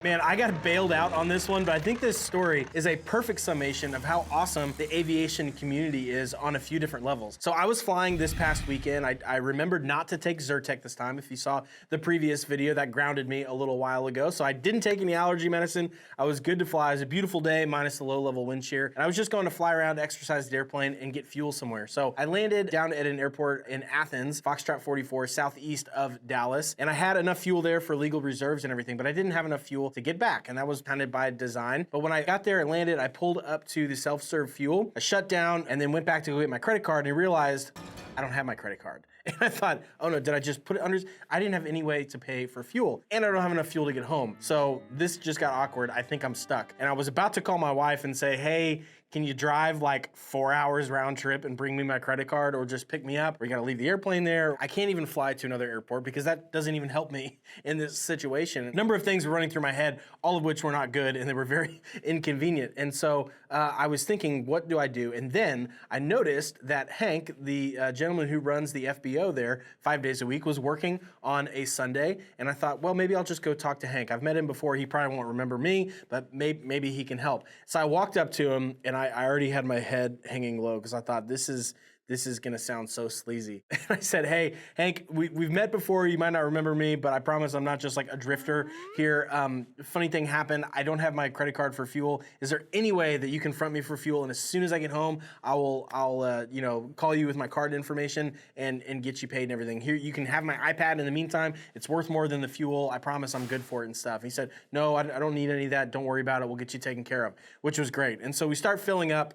Man, I got bailed out on this one, but I think this story is a perfect summation of how awesome the aviation community is on a few different levels. So I was flying this past weekend. I remembered not to take Zyrtec this time. If you saw the previous video, that grounded me a little while ago. So I didn't take any allergy medicine. I was good to fly. It was a beautiful day, minus the low-level wind shear. And I was just going to fly around, exercise the airplane, and get fuel somewhere. So I landed down at an airport in Athens, Foxtrot 44, southeast of Dallas. And I had enough fuel there for legal reserves and everything, but I didn't have enough fuel to get back, and that was kind of by design. But when I got there and landed, I pulled up to the self-serve fuel, I shut down, and then went back to go get my credit card, and I realized I don't have my credit card. And I thought, oh no, did I just put it under? I didn't have any way to pay for fuel, and I don't have enough fuel to get home. So this just got awkward. I think I'm stuck. And I was about to call my wife and say, hey, can you drive like 4 hours round trip and bring me my credit card, or just pick me up? Or you gotta leave the airplane there. I can't even fly to another airport because that doesn't even help me in this situation. A number of things were running through my head, all of which were not good, and they were very inconvenient. And so I was thinking, what do I do? And then I noticed that Hank, the gentleman who runs the FBO there 5 days a week, was working on a Sunday. And I thought, well, maybe I'll just go talk to Hank. I've met him before. He probably won't remember me, but maybe he can help. So I walked up to him, and I already had my head hanging low because I thought, this is gonna sound so sleazy. And I said, hey, Hank, we've met before. You might not remember me, but I promise I'm not just like a drifter here. Funny thing happened. I don't have my credit card for fuel. Is there any way that you can front me for fuel? And as soon as I get home, I'll call you with my card information and get you paid and everything. Here, you can have my iPad in the meantime. It's worth more than the fuel. I promise I'm good for it and stuff. He said, no, I don't need any of that. Don't worry about it. We'll get you taken care of, which was great. And so we start filling up.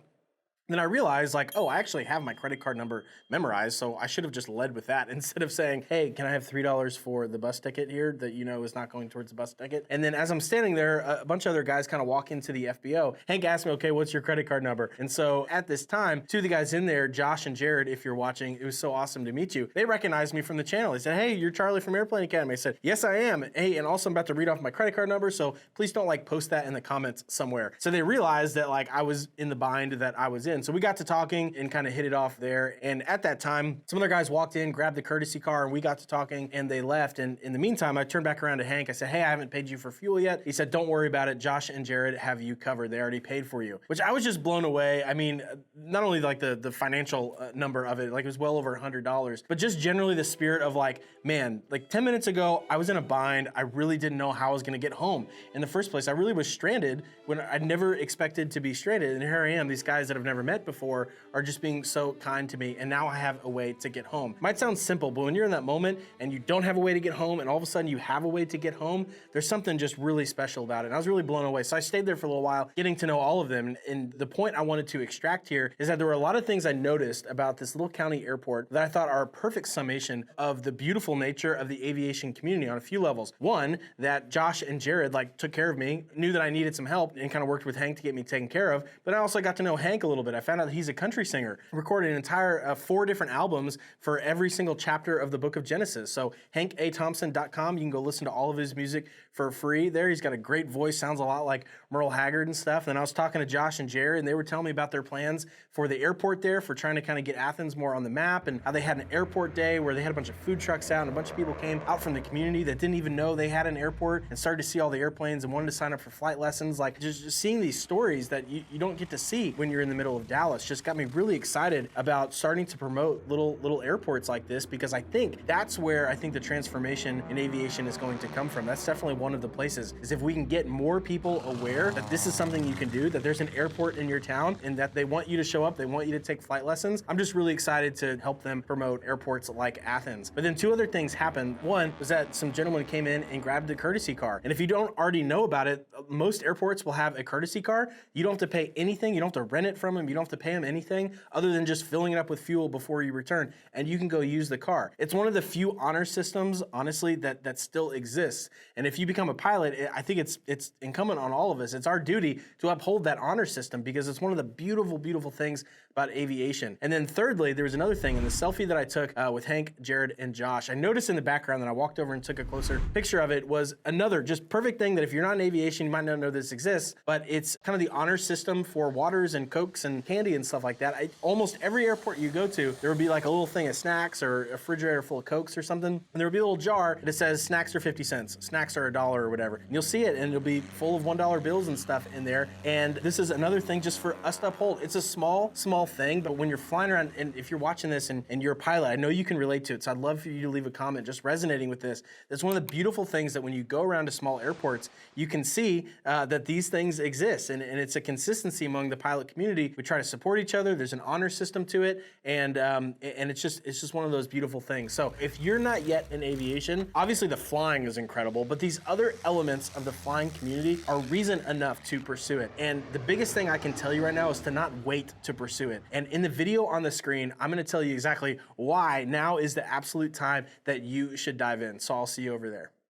Then I realized, like, oh, I actually have my credit card number memorized, so I should have just led with that instead of saying, hey, can I have $3 for the bus ticket here that is not going towards the bus ticket? And then as I'm standing there, a bunch of other guys kind of walk into the FBO. Hank asked me, okay, what's your credit card number? And so at this time, two of the guys in there, Josh and Jared, if you're watching, it was so awesome to meet you. They recognized me from the channel. They said, hey, you're Charlie from Airplane Academy. I said, yes, I am. Hey, and also I'm about to read off my credit card number, so please don't like post that in the comments somewhere. So they realized that like I was in the bind that I was in. So we got to talking and kind of hit it off there. And at that time, some other guys walked in, grabbed the courtesy car, and we got to talking, and they left. And in the meantime, I turned back around to Hank. I said, hey, I haven't paid you for fuel yet. He said, don't worry about it. Josh and Jared have you covered. They already paid for you, which I was just blown away. I mean, not only like the financial number of it, like it was well over $100, but just generally the spirit of like, man, like 10 minutes ago, I was in a bind. I really didn't know how I was going to get home in the first place. I really was stranded when I never expected to be stranded. And here I am, these guys that I've never met before are just being so kind to me, and now I have a way to get home. Might sound simple, but when you're in that moment and you don't have a way to get home, and all of a sudden you have a way to get home, there's something just really special about it. And I was really blown away. So I stayed there for a little while, getting to know all of them. And the point I wanted to extract here is that there were a lot of things I noticed about this little county airport that I thought are a perfect summation of the beautiful nature of the aviation community on a few levels. One, that Josh and Jared like took care of me, knew that I needed some help, and kind of worked with Hank to get me taken care of. But I also got to know Hank a little bit. I found out that he's a country singer, recorded an entire 4 different albums for every single chapter of the book of Genesis. So hankathompson.com, you can go listen to all of his music for free there. He's got a great voice, sounds a lot like Merle Haggard and stuff. And I was talking to Josh and Jared, and they were telling me about their plans for the airport there, for trying to kind of get Athens more on the map, and how they had an airport day where they had a bunch of food trucks out, and a bunch of people came out from the community that didn't even know they had an airport and started to see all the airplanes and wanted to sign up for flight lessons. Like just seeing these stories that you don't get to see when you're in the middle of Dallas just got me really excited about starting to promote little airports like this, because I think that's where I think the transformation in aviation is going to come from. That's definitely one of the places, is if we can get more people aware that this is something you can do, that there's an airport in your town, and that they want you to show up, they want you to take flight lessons. I'm just really excited to help them promote airports like Athens. But then 2 other things happened. One was that some gentlemen came in and grabbed the courtesy car. And if you don't already know about it, most airports will have a courtesy car. You don't have to pay anything. You don't have to rent it from them. You don't have to pay them anything other than just filling it up with fuel before you return, and you can go use the car. It's one of the few honor systems, honestly, that still exists. And if you become a pilot, I think it's incumbent on all of us. It's our duty to uphold that honor system, because it's one of the beautiful, beautiful things about aviation. And then thirdly, there was another thing in the selfie that I took with Hank, Jared, and Josh. I noticed in the background that I walked over and took a closer picture of it was another just perfect thing that if you're not in aviation, you might not know this exists, but it's kind of the honor system for waters and Cokes and candy and stuff like that. Almost every airport you go to, there would be like a little thing of snacks or a refrigerator full of Cokes or something, and there would be a little jar that says snacks are 50 cents, snacks are $1 or whatever. And you'll see it and it'll be full of $1 bills and stuff in there. And this is another thing just for us to uphold. It's a small thing, but when you're flying around, and if you're watching this and you're a pilot, I know you can relate to it. So I'd love for you to leave a comment just resonating with this. That's one of the beautiful things that when you go around to small airports, you can see that these things exist. And it's a consistency among the pilot community. We try to support each other. There's an honor system to it. And it's just one of those beautiful things. So if you're not yet in aviation, obviously the flying is incredible, but these other elements of the flying community are reason enough to pursue it. And the biggest thing I can tell you right now is to not wait to pursue it. And in the video on the screen, I'm gonna tell you exactly why now is the absolute time that you should dive in. So I'll see you over there.